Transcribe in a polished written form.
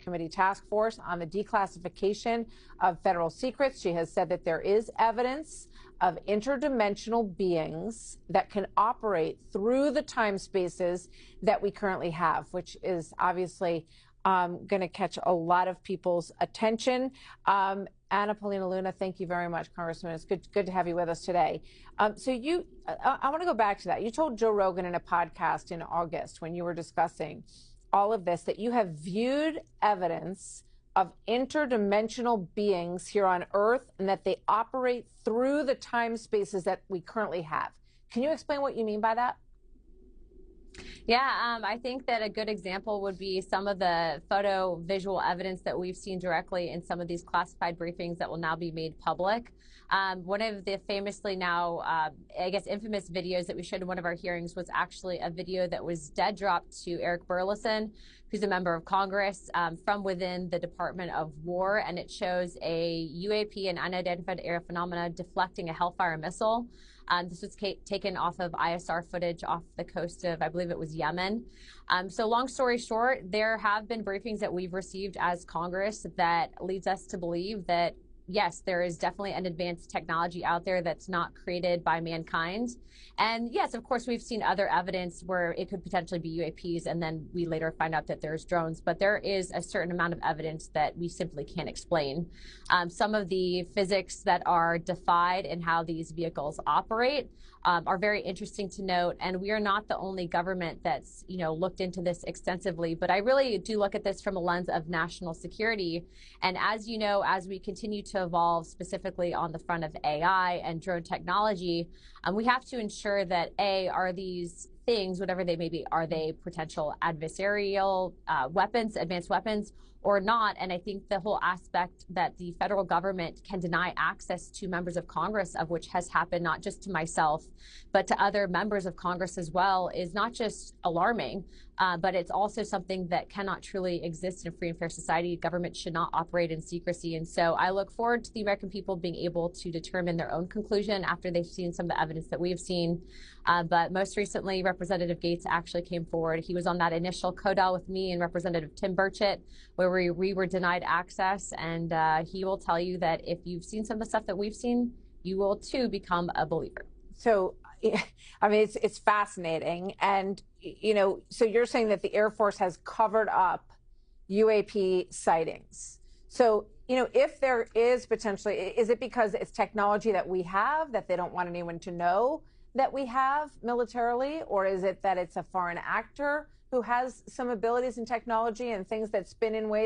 Committee task force on the declassification of federal secrets. She has said that there is evidence of interdimensional beings that can operate through the time spaces that we currently have, which is obviously going to catch a lot of people's attention. Anna Paulina Luna, thank you very much, Congressman. It's good to have you with us today. I want to go back to that. You told Joe Rogan in a podcast in August when you were discussing all of this that you have viewed evidence of interdimensional beings here on Earth and that they operate through the time spaces that we currently have. Can you explain what you mean by that? Yeah, I think that a good example would be some of the photo visual evidence that we've seen directly in some of these classified briefings that will now be made public. One of the famously now, I guess, infamous videos that we showed in one of our hearings was actually a video that was dead dropped to Eric Burleson, who's a member of Congress, from within the Department of War, and it shows a UAP, an unidentified aerial phenomena, deflecting a Hellfire missile. This was taken off of ISR footage off the coast of, I believe it was Yemen. So long story short, there have been briefings that we've received as Congress that leads us to believe that, yes, there is definitely an advanced technology out there that's not created by mankind. And yes, of course, we've seen other evidence where it could potentially be UAPs, and then we later find out that there's drones. But there is a certain amount of evidence that we simply can't explain. Some of the physics that are defied in how these vehicles operate are very interesting to note. And we are not the only government that's, looked into this extensively. But I really do look at this from a lens of national security. And as you know, as we continue to evolve specifically on the front of AI and drone technology, we have to ensure that are these things, whatever they may be, are they potential adversarial weapons, advanced weapons, or not? And I think the whole aspect that the federal government can deny access to members of Congress, of which has happened not just to myself, but to other members of Congress as well, is not just alarming, but it's also something that cannot truly exist in a free and fair society. Government should not operate in secrecy. And so I look forward to the American people being able to determine their own conclusion after they've seen some of the evidence that we have seen. But most recently, Representative Gates actually came forward. He was on that initial CODAL with me and Representative Tim Burchett, where we were denied access. And he will tell you that if you've seen some of the stuff that we've seen, you will too become a believer. So, I mean, it's fascinating. And, so you're saying that the Air Force has covered up UAP sightings. So, if there is potentially, is it because it's technology that we have that they don't want anyone to know that we have militarily? Or is it that it's a foreign actor who has some abilities in technology and things that spin in ways